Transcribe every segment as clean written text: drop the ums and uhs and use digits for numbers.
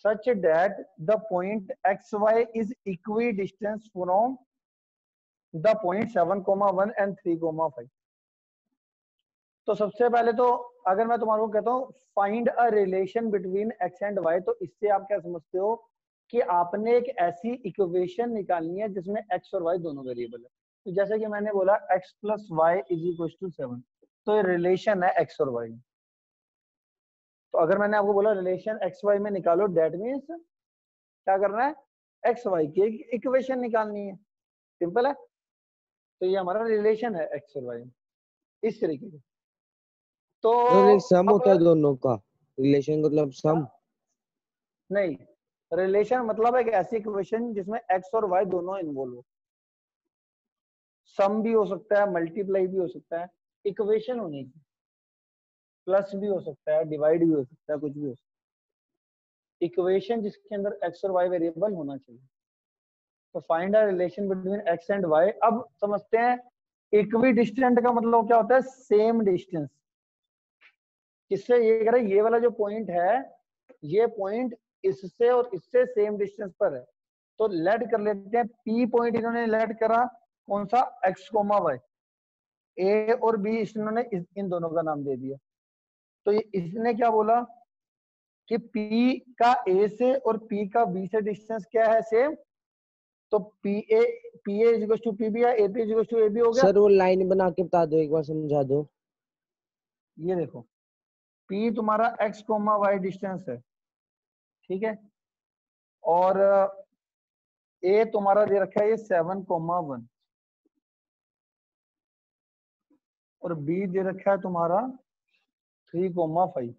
such that the point xy is equidistant from the point 7,1 and 3,5। तो सबसे पहले तो अगर मैं तुम्हारे को कहता हूँ find a relation between x and y, तो इससे आप क्या समझते हो कि आपने एक ऐसी इक्वेशन निकालनी है जिसमें एक्स और वाई दोनों वेरिएबल है। तो जैसे कि मैंने बोला x plus y is equal to 7, तो ये रिलेशन है एक्स और वाई। तो अगर मैंने आपको बोला रिलेशन एक्स वाई में निकालो, डेट मीन्स क्या करना है, एक्स वाई की इक्वेशन निकालनी है। सिंपल है। तो ये हमारा रिलेशन है एक्स और वाई इस तरीके से। तो सम होता है दोनों का, रिलेशन मतलब सम नहीं, रिलेशन मतलब एक ऐसी इक्वेशन जिसमें एक्स और वाई दोनों इन्वॉल्व हो। सम भी हो सकता है, मल्टीप्लाई भी हो सकता है, इक्वेशन होनी चाहिए। प्लस भी हो सकता है, डिवाइड भी हो सकता है, कुछ भी हो सकता है, इक्वेशन जिसके अंदर एक्स और वाई वेरिएबल होना चाहिए। तो find a relation between x and y. अब समझते हैं इक्विडिस्टेंट का मतलब क्या होता है, सेम डिस्टेंस। किससे ये कह रहा है, ये वाला जो पॉइंट है, ये पॉइंट इससे और इससे सेम डिस्टेंस पर है। तो लेट कर लेते हैं पी पॉइंट इन्होंने लेट करा कौन सा, एक्स कोमा वाई। ए और बी इन्होंने इन दोनों का नाम दे दिया। तो ये इसने क्या बोला कि P का A से और P का B से डिस्टेंस क्या है, सेम। तो PA is equal to PB या AP is equal to AB हो गया। सर वो लाइन बना के बता दो, एक बार समझा दो। ये देखो P तुम्हारा x कोमा y डिस्टेंस है, ठीक है, और A तुम्हारा दे रखा है ये 7,1 और B दे रखा है तुम्हारा 3,5।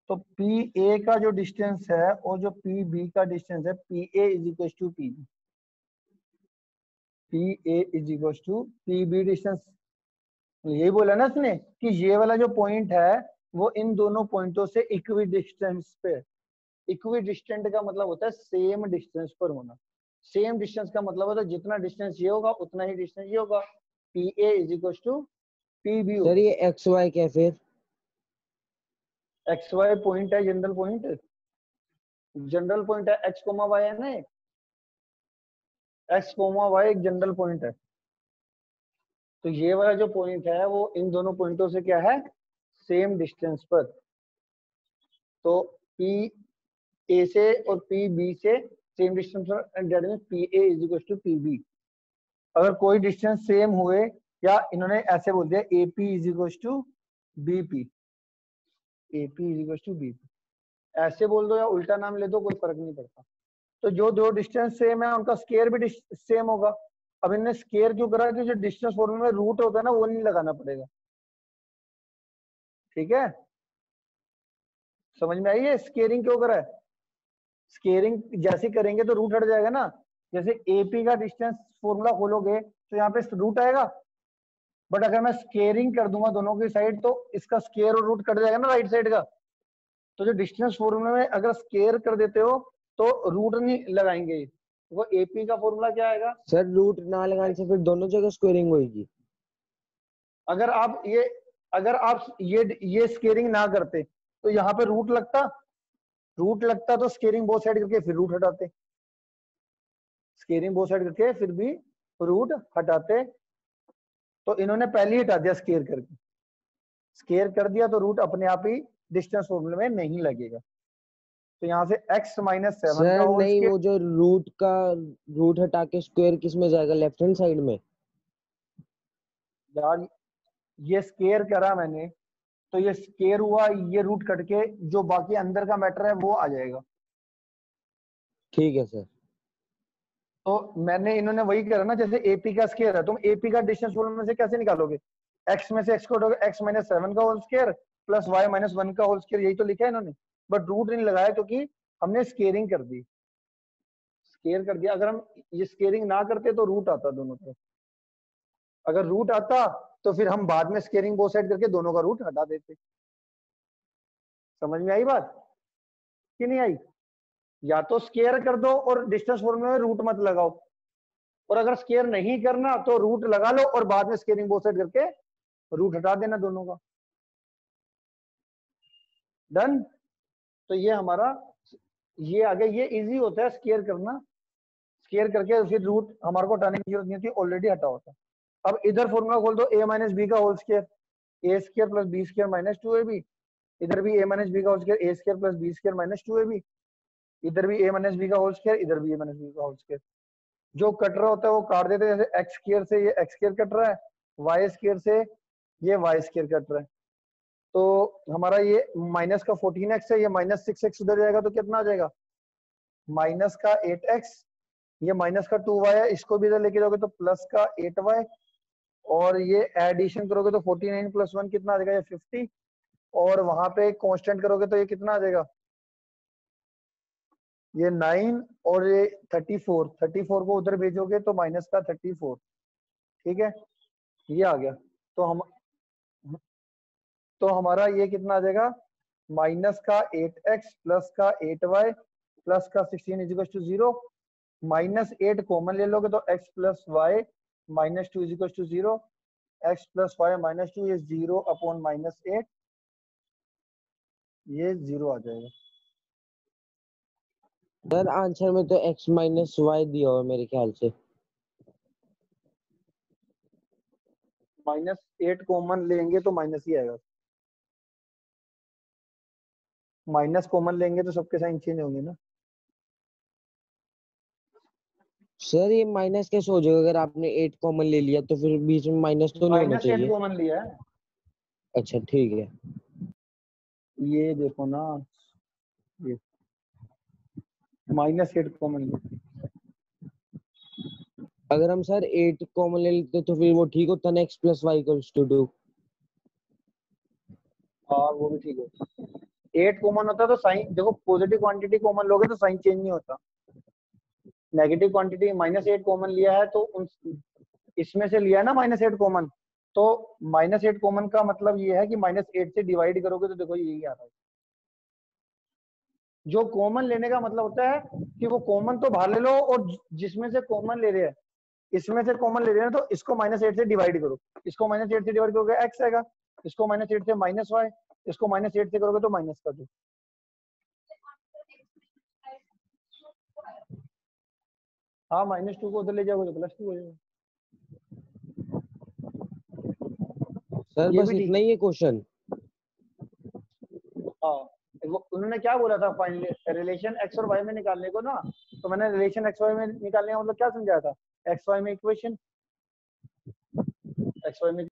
तो PA का जो डिस्टेंस है और जो PB का डिस्टेंस है, PA is equal to PB, PA is equal to PB distance. यही बोला ना इसने कि ये वाला जो पॉइंट है वो इन दोनों पॉइंटों से इक्विडिस्टेंस पे। इक्विडिस्टेंट का मतलब होता है सेम डिस्टेंस पर होना। सेम डिस्टेंस का मतलब होता है जितना डिस्टेंस ये होगा उतना ही डिस्टेंस ये होगा। PA is equal to PB sir ये एक्स वाई क्या, फिर एक्स वाई पॉइंट है, जनरल पॉइंट, जनरल पॉइंट है एक्स कोमा वाई है ना, एक्स कोमा वाई एक जनरल पॉइंट है। तो ये वाला जो पॉइंट है वो इन दोनों पॉइंटों से क्या है, सेम डिस्टेंस पर। तो P A से और P B से सेम डिस्टेंस पर, that means PA is equal to PB। अगर कोई डिस्टेंस सेम हुए, या इन्होंने ऐसे बोल दिया AP is equal to BP, AP is equal to BP, ऐसे बोल दो या उल्टा नाम ले दो, कोई फर्क नहीं पड़ता। तो जो दो डिस्टेंस सेम है उनका स्केयर भी सेम होगा। अब इन्हें स्केयर क्यों करा कि जो डिस्टेंस फॉर्मूला में रूट होता है ना वो नहीं लगाना पड़ेगा। ठीक है, समझ में आई है स्केयरिंग क्यों करा है। स्केयरिंग जैसे करेंगे तो रूट हट जाएगा ना। जैसे AP का डिस्टेंस फॉर्मूला खोलोगे तो यहाँ पे रूट आएगा, बट अगर मैं स्केयरिंग कर दूंगा दोनों की साइड तो इसका स्केयर और रूट कट जाएगा ना राइट साइड का। तो जो डिस्टेंस फॉर्मूला में अगर स्केयर कर देते हो तो रूट नहीं लगाएंगे। वो AP का फॉर्मूला क्या आएगा, सर रूट ना लगाने से फिर दोनों जगह स्क्वायरिंग होगी। अगर आप ये स्केयरिंग ना करते तो यहाँ पे रूट लगता तो स्केयरिंग बोथ साइड करके फिर रूट हटाते, स्केयरिंग बोथ साइड करके फिर भी रूट हटाते। तो इन्होंने पहले ही हटा दिया स्केयर करके, स्केयर कर दिया तो रूट अपने आप ही डिस्टेंस फॉर्मूले में नहीं लगेगा। तो यहाँ से x माइनस 7 का सर होल नहीं, स्केयर। वो जो रूट हटा के स्क्वायर किस में जाएगा, लेफ्ट हैंड साइड में। यार ये स्केयर करा मैंने तो ये स्केयर हुआ, ये रूट कट के जो बाकी अंदर का मैटर है वो आ जाएगा। ठीक है सर। तो मैंने इन्होंने वही करा ना, जैसे AP का स्केयर है, तुम AP का डिस्टेंस फॉर्मूला में से कैसे निकालोगे, x में से x को हटाओगे, x माइनस 7 का whole square plus y minus 1 का होल स्केयर, यही तो लिखा है इन्होंने। बट रूट नहीं लगाया क्योंकि हमने स्केयरिंग कर दी, स्केयर कर दिया। अगर हम ये स्केयरिंग ना करते तो रूट आता दोनों तरफ। अगर रूट आता तो फिर हम बाद में स्केयरिंग बोथ साइड करके दोनों का रूट हटा देते। समझ में आई बात कि नहीं आई। या तो स्केयर कर दो और डिस्टेंस फॉर्मूला में रूट मत लगाओ, और अगर स्केयर नहीं करना तो रूट लगा लो और बाद में स्केयरिंग बोथ साइड करके रूट हटा देना दोनों का। डन। तो ये हमारा ये आ गया। ये इजी होता है स्केयर करना, स्केयर करके फिर रूट हमारे को हटाने की जरूरत नहीं होती, ऑलरेडी हटा होता है। अब इधर फॉर्मूला खोल दो, a माइनस बी का whole square, A square plus B square minus 2ab। इधर भी a माइनस बी का whole square, A square plus B square minus 2ab। इधर भी a माइनस बी का होल स्केयर, इधर भी a माइनस बी का होल स्केयर। जो कट रहा होता है वो काट देते हैं, जैसे एक्स स्केयर से ये एक्स स्केयर कट रहा है, वाई स्केयर से ये वाई स्केयर कट रहा है। तो हमारा ये माइनस का 14x है, ये माइनस 6x उधर जाएगा तो कितना आ जाएगा, माइनस का 8x। ये माइनस का 2y है, इसको भी इधर लेके जाओगे तो प्लस का 8y। और ये एडिशन करोगे तो 49 प्लस 1 कितना आ जाएगा, ये 50। और वहां पे कांस्टेंट करोगे तो ये कितना आ जाएगा, ये 9। और ये 34, 34 को उधर भेजोगे तो माइनस का 34। ठीक है, ये आ गया। तो हमारा ये कितना आ जाएगा, माइनस का 8x प्लस का 8y प्लस का 16 is equal to 0। Minus 8 common ले लोगे तो x plus Y minus 2 is equal to 0। x plus Y minus 2 ये 0 अपॉन माइनस 8, ये 0 आ जाएगा। सर आंसर में तो x माइनस वाई दिया हुआ है मेरे ख्याल से। माइनस 8 कॉमन लेंगे तो माइनस ही आएगा, माइनस कॉमन लेंगे तो सबके साइन चेंज होंगे ना। सर ये माइनस कैसे हो जाएगा, अगर आपने 8 कॉमन ले लिया तो फिर बीच में माइनस तो नहीं होना माइनस 8 चाहिए। कॉमन लिया है, अच्छा ठीक है। ये देखो ना, ये माइनस 8 कॉमन लिया। अगर हम सर 8 कॉमन ले लेते तो फिर वो ठीक होता ना, x plus Y equals to 2। हाँ वो भी ठीक है। 8 कॉमन होता है तो साइन देखो, पॉजिटिव क्वांटिटी कॉमन लोगे तो साइन चेंज नहीं होता। नेगेटिव क्वांटिटी माइनस 8 कॉमन लिया है तो उन इसमें से लिया है ना माइनस 8 कॉमन, तो माइनस 8 कॉमन का मतलब ये है कि माइनस 8 से डिवाइड करोगे तो देखो यही आ रहा है। जो कॉमन लेने का मतलब होता है कि वो कॉमन तो बाहर ले लो, और जिसमें से कॉमन ले रहे हैं, इसमें से कॉमन ले रहे हैं तो इसको माइनस 8 से डिवाइड करो। इसको माइनस 8 से डिवाइड करोगे एक्स आएगा, इसको माइनस 8 से माइनस वाई, इसको माइनस 8 से करोगे तो माइनस का 2। हाँ माइनस 2 को उधर ले जाओगे तो प्लस 2 हो जाएगा। सर ये बस भी ठीक इतना है। ही है क्वेश्चन। हाँ वो उन्होंने क्या बोला था फाइनली, रिलेशन एक्स और वाई में निकालने को ना, तो मैंने रिलेशन एक्स वाई में निकालने का मतलब क्या समझाया था, एक्स वाई में इक्वेशन, एक्स वाई में।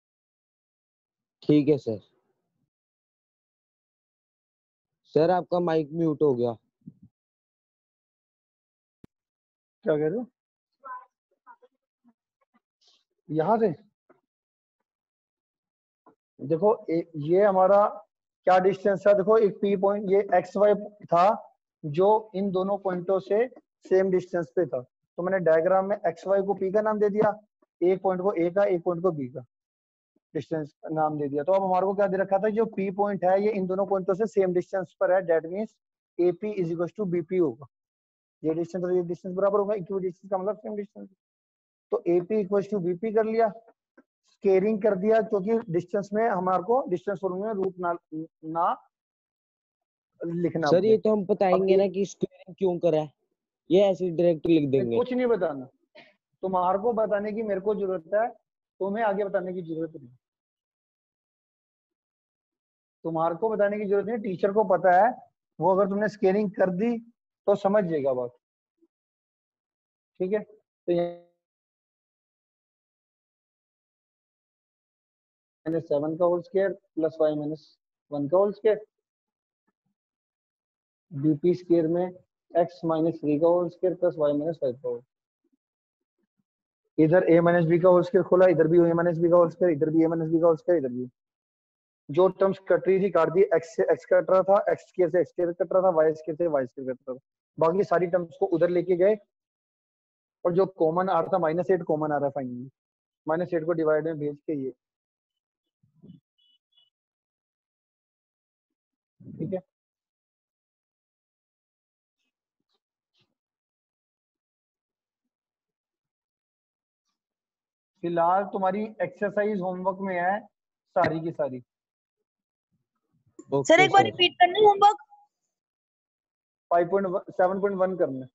ठीक है सर। सर आपका माइक म्यूट हो गया। क्या कह रहे हो, यहाँ से देखो ये हमारा क्या डिस्टेंस था, देखो एक पी पॉइंट, ये एक्स वाई था जो इन दोनों पॉइंटों से सेम डिस्टेंस पे था, तो मैंने डायग्राम में एक्स वाई को पी का नाम दे दिया, एक पॉइंट को ए का, एक पॉइंट को बी का डिस्टेंस नाम दे दिया। तो अब हमारे को क्या दे रखा था, जो पी पॉइंट है ये इन दोनों पॉइंटों से सेम डिस्टेंस पर है, that means AP is equal to BP होगा। ये डिस्टेंस और ये डिस्टेंस बराबर होगा, इक्वल डिस्टेंस का मतलब सेम डिस्टेंस। तो एपी इक्वल टू बीपी कर लिया, स्केयरिंग कर दिया, क्योंकि डिस्टेंस में हमारे को डिस्टेंस फॉर्मूले में रूट ना लिखना सर पड़े। ये तो हम अब बताएंगे ना कि स्क्वायरिंग क्यों करा है, ये ऐसे डायरेक्ट लिख देंगे। कुछ नहीं बताना, तुम्हारे को बताने की मेरे को जरूरत है, तुम्हें आगे बताने की जरूरत नहीं। तुम्हारे को बताने की जरूरत नहीं, टीचर को पता है, वो अगर तुमने स्केलिंग कर दी तो समझ जाएगा बात। ठीक है, तो माइनस 7 का whole square plus Y minus 1 का होल स्क्वायर, बीपी स्क्वायर में एक्स माइनस 3 का whole square plus Y minus 5 का होल। इधर a माइनस बी का होल स्क्वायर खोला, इधर भी a माइनस बी का होल स्क्वायर, इधर भी a माइनस बी का होल स्क्वायर, इधर भी। जो टर्म्स कट रही थी काट दी, एक्स से एक्स कट रहा था, एक्स स्क्वायर से एक्स स्क्वायर कट रहा था, वाई स्क्वायर से वाई स्क्वायर कट रहा था, बाकी सारी टर्म्स को उधर लेके गए, और जो कॉमन आ रहा था माइनस 8 कॉमन आ रहा है फाइनली, माइनस 8 को डिवाइड में भेज के ये। ठीक है, फिलहाल तुम्हारी एक्सरसाइज होमवर्क में है सारी की सारी। सर एक बार रिपीट करना होमवर्क। 7.1 करना।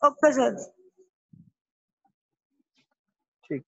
Okay sir. ठीक।